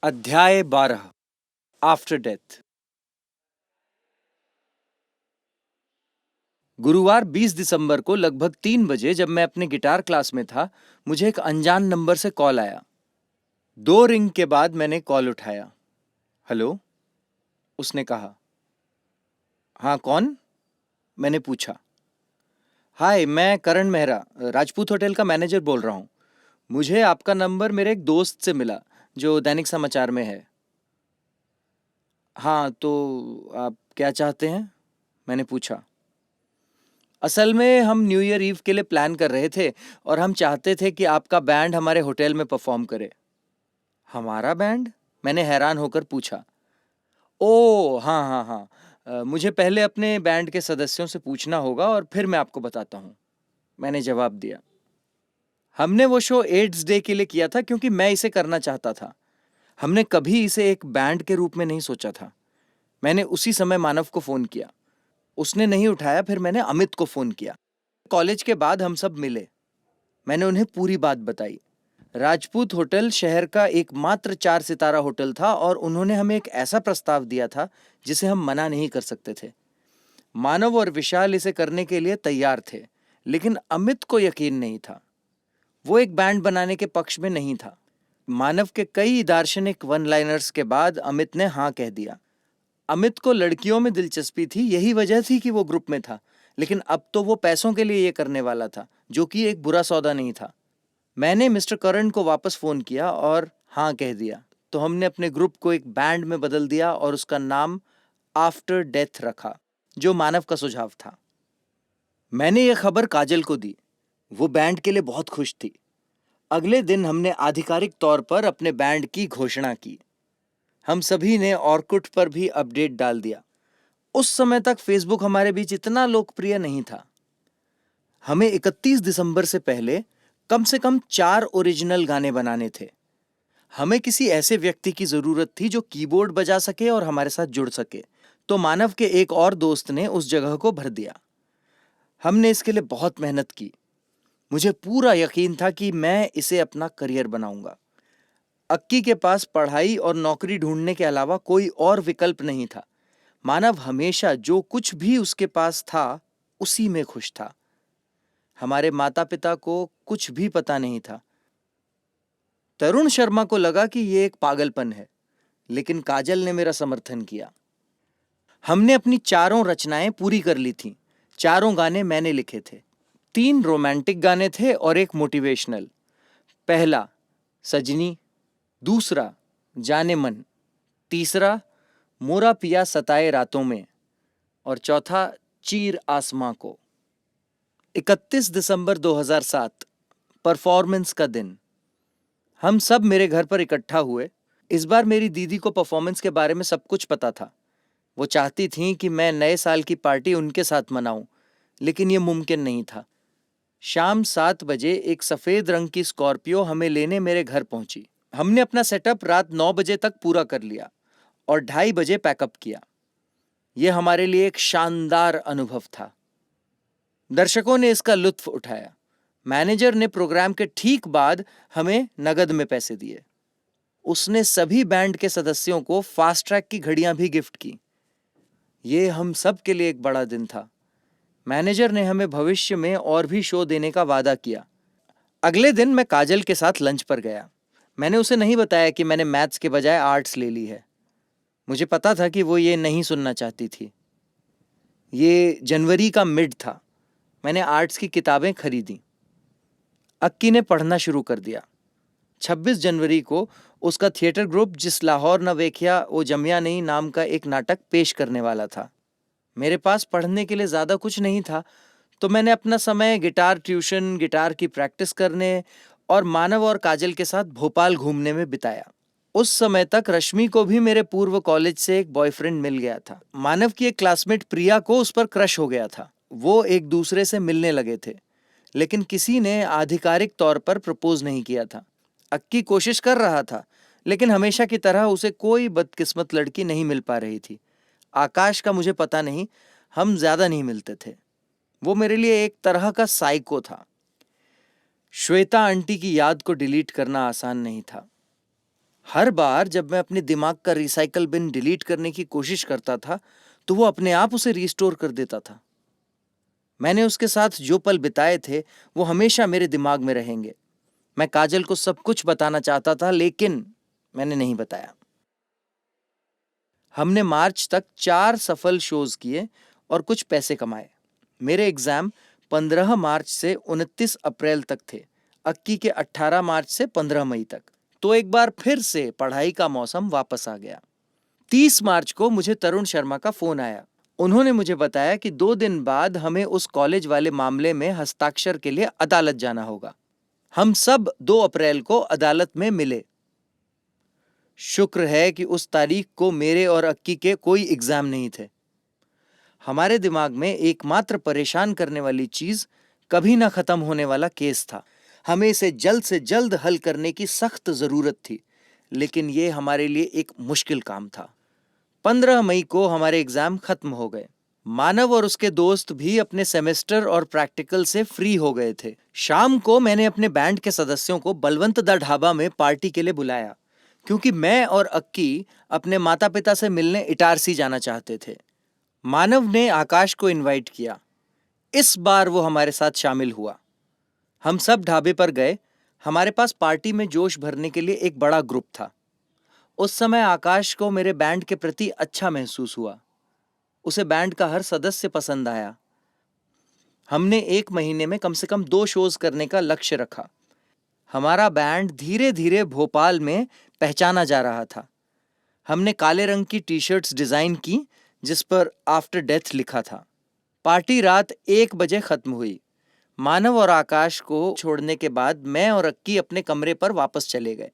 अध्याय 12 after death. गुरुवार 20 दिसंबर को लगभग 3 बजे जब मैं अपने गिटार क्लास में था, मुझे एक अनजान नंबर से कॉल आया। 2 रिंग के बाद मैंने कॉल उठाया। हेलो, उसने कहा। हाँ, कौन? मैंने पूछा। हाय, मैं करण मेहरा, राजपूत होटल का मैनेजर बोल रहा हूँ। मुझे आपका नंबर मेरे एक दोस्त से मिला जो दैनिक समाचार में है। हाँ, तो आप क्या चाहते हैं? मैंने पूछा। असल में हम न्यू ईयर ईव के लिए प्लान कर रहे थे और हम चाहते थे कि आपका बैंड हमारे होटल में परफॉर्म करे। हमारा बैंड? मैंने हैरान होकर पूछा। ओह, हाँ हाँ हाँ। मुझे पहले अपने बैंड के सदस्यों से पूछना होगा और फिर मैं आपको बताता हूँ, मैंने जवाब दिया। हमने वो शो एड्स डे के लिए किया था क्योंकि मैं इसे करना चाहता था। हमने कभी इसे एक बैंड के रूप में नहीं सोचा था। मैंने उसी समय मानव को फोन किया। उसने नहीं उठाया। फिर मैंने अमित को फोन किया। कॉलेज के बाद हम सब मिले। मैंने उन्हें पूरी बात बताई। राजपूत होटल शहर का एकमात्र 4 सितारा होटल था और उन्होंने हमें एक ऐसा प्रस्ताव दिया था जिसे हम मना नहीं कर सकते थे। मानव और विशाल इसे करने के लिए तैयार थे, लेकिन अमित को यकीन नहीं था। वो एक बैंड बनाने के पक्ष में नहीं था। मानव के कई दार्शनिक वन लाइनर्स के बाद अमित ने हाँ कह दिया। अमित को लड़कियों में दिलचस्पी थी, यही वजह थी कि वो ग्रुप में था। लेकिन अब तो वो पैसों के लिए ये करने वाला था, जो कि एक बुरा सौदा नहीं था। मैंने मिस्टर करण को वापस फोन किया और हाँ कह दिया। तो हमने अपने ग्रुप को एक बैंड में बदल दिया और उसका नाम आफ्टर डेथ रखा, जो मानव का सुझाव था। मैंने यह खबर काजल को दी। वो बैंड के लिए बहुत खुश थी। अगले दिन हमने आधिकारिक तौर पर अपने बैंड की घोषणा की। हम सभी ने ऑर्कुट पर भी अपडेट डाल दिया। उस समय तक फेसबुक हमारे बीच इतना लोकप्रिय नहीं था। हमें 31 दिसंबर से पहले कम से कम 4 ओरिजिनल गाने बनाने थे। हमें किसी ऐसे व्यक्ति की जरूरत थी जो कीबोर्ड बजा सके और हमारे साथ जुड़ सके। तो मानव के एक और दोस्त ने उस जगह को भर दिया। हमने इसके लिए बहुत मेहनत की। मुझे पूरा यकीन था कि मैं इसे अपना करियर बनाऊंगा। अक्की के पास पढ़ाई और नौकरी ढूंढने के अलावा कोई और विकल्प नहीं था। मानव हमेशा जो कुछ भी उसके पास था उसी में खुश था। हमारे माता पिता को कुछ भी पता नहीं था। तरुण शर्मा को लगा कि यह एक पागलपन है, लेकिन काजल ने मेरा समर्थन किया। हमने अपनी 4 रचनाएं पूरी कर ली थीं। 4 गाने मैंने लिखे थे। 3 रोमांटिक गाने थे और एक मोटिवेशनल। पहला सजनी, दूसरा जाने मन, तीसरा मोरा पिया सताए रातों में और चौथा चीर आसमां को। 31 दिसंबर 2007, परफॉर्मेंस का दिन। हम सब मेरे घर पर इकट्ठा हुए। इस बार मेरी दीदी को परफॉर्मेंस के बारे में सब कुछ पता था। वो चाहती थीं कि मैं नए साल की पार्टी उनके साथ मनाऊं, लेकिन ये मुमकिन नहीं था। शाम 7 बजे एक सफेद रंग की स्कॉर्पियो हमें लेने मेरे घर पहुंची। हमने अपना सेटअप रात 9 बजे तक पूरा कर लिया और 2:30 बजे पैकअप किया। यह हमारे लिए एक शानदार अनुभव था। दर्शकों ने इसका लुत्फ उठाया। मैनेजर ने प्रोग्राम के ठीक बाद हमें नगद में पैसे दिए। उसने सभी बैंड के सदस्यों को फास्ट ट्रैक की घड़ियां भी गिफ्ट की। ये हम सब के लिए एक बड़ा दिन था। मैनेजर ने हमें भविष्य में और भी शो देने का वादा किया। अगले दिन मैं काजल के साथ लंच पर गया। मैंने उसे नहीं बताया कि मैंने मैथ्स के बजाय आर्ट्स ले ली है। मुझे पता था कि वो ये नहीं सुनना चाहती थी। ये जनवरी का मिड था। मैंने आर्ट्स की किताबें खरीदी। अक्की ने पढ़ना शुरू कर दिया। 26 जनवरी को उसका थिएटर ग्रुप जिस लाहौर न वेख्या वो जमिया नहीं नाम का एक नाटक पेश करने वाला था। मेरे पास पढ़ने के लिए ज़्यादा कुछ नहीं था, तो मैंने अपना समय गिटार ट्यूशन, गिटार की प्रैक्टिस करने और मानव और काजल के साथ भोपाल घूमने में बिताया। उस समय तक रश्मि को भी मेरे पूर्व कॉलेज से एक बॉयफ्रेंड मिल गया था। मानव की एक क्लासमेट प्रिया को उस पर क्रश हो गया था। वो एक दूसरे से मिलने लगे थे, लेकिन किसी ने आधिकारिक तौर पर प्रपोज नहीं किया था। अक्की कोशिश कर रहा था, लेकिन हमेशा की तरह उसे कोई बदकिस्मत लड़की नहीं मिल पा रही थी। आकाश का मुझे पता नहीं, हम ज्यादा नहीं मिलते थे। वो मेरे लिए एक तरह का साइको था। श्वेता आंटी की याद को डिलीट करना आसान नहीं था। हर बार जब मैं अपने दिमाग का रिसाइकल बिन डिलीट करने की कोशिश करता था तो वो अपने आप उसे रिस्टोर कर देता था। मैंने उसके साथ जो पल बिताए थे वो हमेशा मेरे दिमाग में रहेंगे। मैं काजल को सब कुछ बताना चाहता था लेकिन मैंने नहीं बताया। हमने मार्च तक 4 सफल शोज किए और कुछ पैसे कमाए। मेरे एग्जाम 15 मार्च से 29 अप्रैल तक थे, अक्की के 18 मार्च से 15 मई तक। तो एक बार फिर से पढ़ाई का मौसम वापस आ गया। 30 मार्च को मुझे तरुण शर्मा का फोन आया। उन्होंने मुझे बताया कि 2 दिन बाद हमें उस कॉलेज वाले मामले में हस्ताक्षर के लिए अदालत जाना होगा। हम सब 2 अप्रैल को अदालत में मिले। शुक्र है कि उस तारीख को मेरे और अक्की के कोई एग्जाम नहीं थे। हमारे दिमाग में एकमात्र परेशान करने वाली चीज कभी ना खत्म होने वाला केस था। हमें इसे जल्द से जल्द हल करने की सख्त जरूरत थी, लेकिन यह हमारे लिए एक मुश्किल काम था। 15 मई को हमारे एग्जाम खत्म हो गए। मानव और उसके दोस्त भी अपने सेमेस्टर और प्रैक्टिकल से फ्री हो गए थे। शाम को मैंने अपने बैंड के सदस्यों को बलवंत दा ढाबा में पार्टी के लिए बुलाया, क्योंकि मैं और अक्की अपने माता पिता से मिलने इटारसी जाना चाहते थे। मानव ने आकाश को इनवाइट किया। इस बार वो हमारे साथ शामिल हुआ। हम सब ढाबे पर गए। हमारे पास पार्टी में जोश भरने के लिए एक बड़ा ग्रुप था। उस समय आकाश को मेरे बैंड के प्रति अच्छा महसूस हुआ। उसे बैंड का हर सदस्य पसंद आया। हमने 1 महीने में कम से कम 2 शोज करने का लक्ष्य रखा। हमारा बैंड धीरे धीरे भोपाल में पहचाना जा रहा था। हमने काले रंग की टी शर्ट्स डिजाइन की जिस पर आफ्टर डेथ लिखा था। पार्टी रात 1 बजे खत्म हुई। मानव और आकाश को छोड़ने के बाद मैं और अक्की अपने कमरे पर वापस चले गए।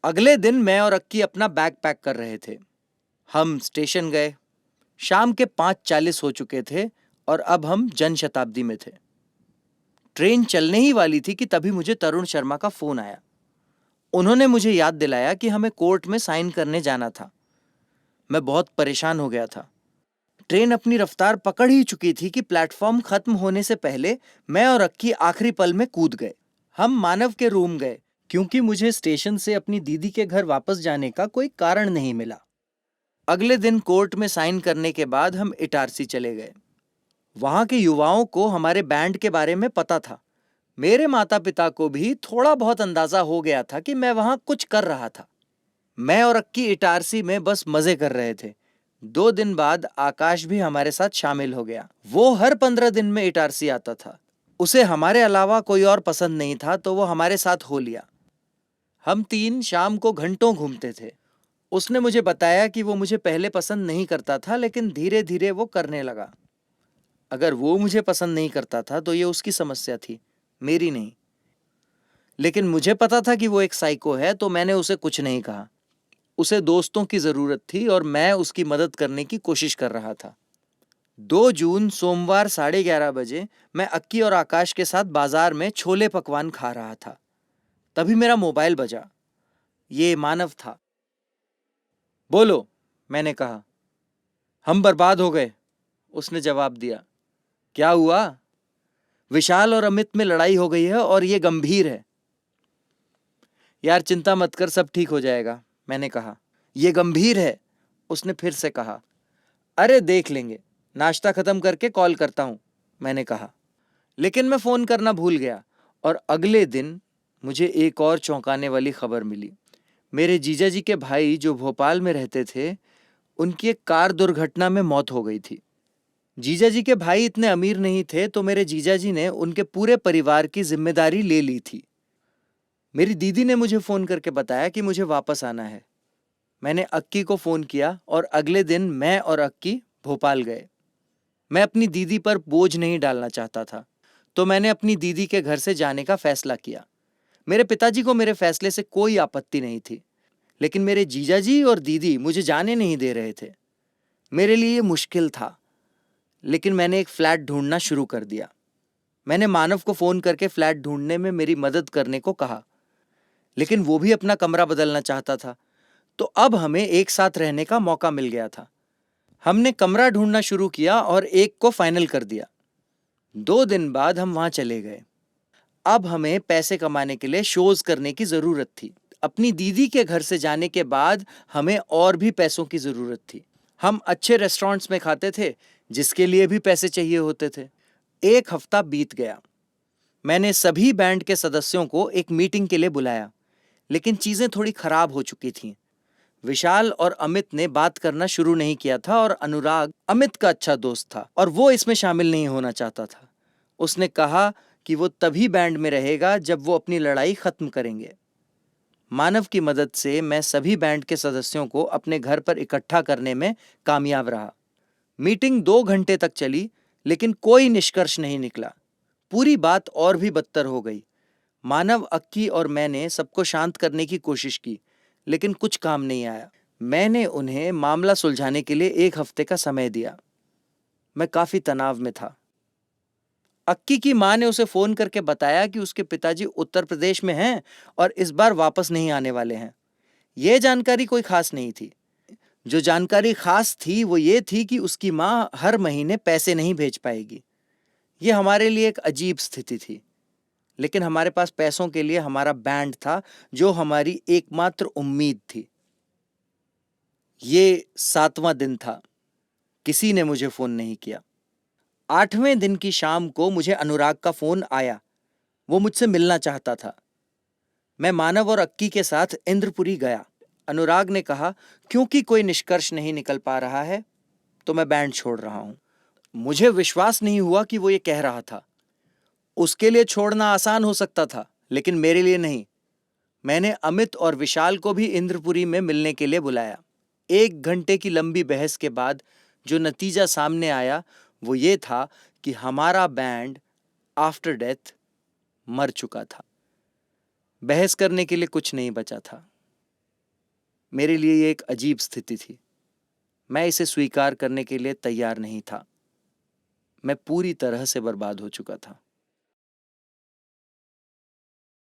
अगले दिन मैं और अक्की अपना बैग पैक कर रहे थे। हम स्टेशन गए। शाम के 5:40 हो चुके थे और अब हम जनशताब्दी में थे। ट्रेन चलने ही वाली थी कि तभी मुझे तरुण शर्मा का फोन आया। उन्होंने मुझे याद दिलाया कि हमें कोर्ट में साइन करने जाना था। मैं बहुत परेशान हो गया था। ट्रेन अपनी रफ्तार पकड़ ही चुकी थी कि प्लेटफॉर्म खत्म होने से पहले मैं और अक्की आखिरी पल में कूद गए। हम मानव के रूम गए, क्योंकि मुझे स्टेशन से अपनी दीदी के घर वापस जाने का कोई कारण नहीं मिला। अगले दिन कोर्ट में साइन करने के बाद हम इटारसी चले गए। वहां के युवाओं को हमारे बैंड के बारे में पता था। मेरे माता पिता को भी थोड़ा बहुत अंदाजा हो गया था कि मैं वहां कुछ कर रहा था। मैं और अक्की इटारसी में बस मजे कर रहे थे। 2 दिन बाद आकाश भी हमारे साथ शामिल हो गया। वो हर 15 दिन में इटारसी आता था। उसे हमारे अलावा कोई और पसंद नहीं था, तो वो हमारे साथ हो लिया। हम 3 शाम को घंटों घूमते थे। उसने मुझे बताया कि वो मुझे पहले पसंद नहीं करता था, लेकिन धीरे धीरे वो करने लगा। अगर वो मुझे पसंद नहीं करता था तो ये उसकी समस्या थी, मेरी नहीं। लेकिन मुझे पता था कि वो एक साइको है, तो मैंने उसे कुछ नहीं कहा। उसे दोस्तों की जरूरत थी और मैं उसकी मदद करने की कोशिश कर रहा था। 2 जून सोमवार 11:30 बजे मैं अक्की और आकाश के साथ बाजार में छोले पकवान खा रहा था। तभी मेरा मोबाइल बजा। ये मानव था। बोलो, मैंने कहा। हम बर्बाद हो गए, उसने जवाब दिया। क्या हुआ? विशाल और अमित में लड़ाई हो गई है और ये गंभीर है। यार चिंता मत कर, सब ठीक हो जाएगा, मैंने कहा। ये गंभीर है, उसने फिर से कहा। अरे देख लेंगे, नाश्ता खत्म करके कॉल करता हूं, मैंने कहा। लेकिन मैं फोन करना भूल गया और अगले दिन मुझे एक और चौंकाने वाली खबर मिली। मेरे जीजा जी के भाई जो भोपाल में रहते थे, उनकी एक कार दुर्घटना में मौत हो गई थी। जीजा जी के भाई इतने अमीर नहीं थे, तो मेरे जीजा जी ने उनके पूरे परिवार की जिम्मेदारी ले ली थी। मेरी दीदी ने मुझे फोन करके बताया कि मुझे वापस आना है। मैंने अक्की को फोन किया और अगले दिन मैं और अक्की भोपाल गए। मैं अपनी दीदी पर बोझ नहीं डालना चाहता था, तो मैंने अपनी दीदी के घर से जाने का फैसला किया। मेरे पिताजी को मेरे फैसले से कोई आपत्ति नहीं थी, लेकिन मेरे जीजाजी और दीदी मुझे जाने नहीं दे रहे थे। मेरे लिए ये मुश्किल था, लेकिन मैंने एक फ्लैट ढूंढना शुरू कर दिया। मैंने मानव को फोन करके फ्लैट ढूंढने में मेरी मदद करने को कहा, लेकिन वो भी अपना कमरा बदलना चाहता था, तो अब हमें एक साथ रहने का मौका मिल गया था। हमने कमरा ढूंढना शुरू किया और एक को फाइनल कर दिया। 2 दिन बाद हम वहां चले गए। अब हमें पैसे कमाने के लिए शोज करने की जरूरत थी। अपनी दीदी के घर से जाने के बाद हमें और भी पैसों की ज़रूरत थी। हम अच्छे रेस्टोरेंट्स में खाते थे, जिसके लिए भी पैसे चाहिए होते थे। एक हफ्ता बीत गया। मैंने सभी बैंड के सदस्यों को एक मीटिंग के लिए बुलाया, लेकिन चीज़ें थोड़ी खराब हो चुकी थीं। विशाल और अमित ने बात करना शुरू नहीं किया था और अनुराग अमित का अच्छा दोस्त था और वो इसमें शामिल नहीं होना चाहता था। उसने कहा कि वो तभी बैंड में रहेगा जब वो अपनी लड़ाई खत्म करेंगे। मानव की मदद से मैं सभी बैंड के सदस्यों को अपने घर पर इकट्ठा करने में कामयाब रहा। मीटिंग 2 घंटे तक चली, लेकिन कोई निष्कर्ष नहीं निकला। पूरी बात और भी बदतर हो गई। मानव, अक्की और मैंने सबको शांत करने की कोशिश की, लेकिन कुछ काम नहीं आया। मैंने उन्हें मामला सुलझाने के लिए 1 हफ्ते का समय दिया। मैं काफी तनाव में था। अक्की की मां ने उसे फोन करके बताया कि उसके पिताजी उत्तर प्रदेश में हैं और इस बार वापस नहीं आने वाले हैं। यह जानकारी कोई खास नहीं थी। जो जानकारी खास थी वो ये थी कि उसकी मां हर महीने पैसे नहीं भेज पाएगी। यह हमारे लिए एक अजीब स्थिति थी, लेकिन हमारे पास पैसों के लिए हमारा बैंड था, जो हमारी एकमात्र उम्मीद थी। ये 7वां दिन था। किसी ने मुझे फोन नहीं किया। 8वें दिन की शाम को मुझे अनुराग का फोन आया। वो मुझसे मिलना चाहता था। मैं मानव और अक्की के साथ इंद्रपुरी गया। अनुराग ने कहा, क्योंकि कोई निष्कर्ष नहीं निकल पा रहा है तो मैं बैंड छोड़ रहा हूं। मुझे विश्वास नहीं हुआ कि वो ये कह रहा था। उसके लिए छोड़ना आसान हो सकता था, लेकिन मेरे लिए नहीं। मैंने अमित और विशाल को भी इंद्रपुरी में मिलने के लिए बुलाया। 1 घंटे की लंबी बहस के बाद जो नतीजा सामने आया वो ये था कि हमारा बैंड आफ्टर डेथ मर चुका था। बहस करने के लिए कुछ नहीं बचा था। मेरे लिए ये एक अजीब स्थिति थी। मैं इसे स्वीकार करने के लिए तैयार नहीं था। मैं पूरी तरह से बर्बाद हो चुका था।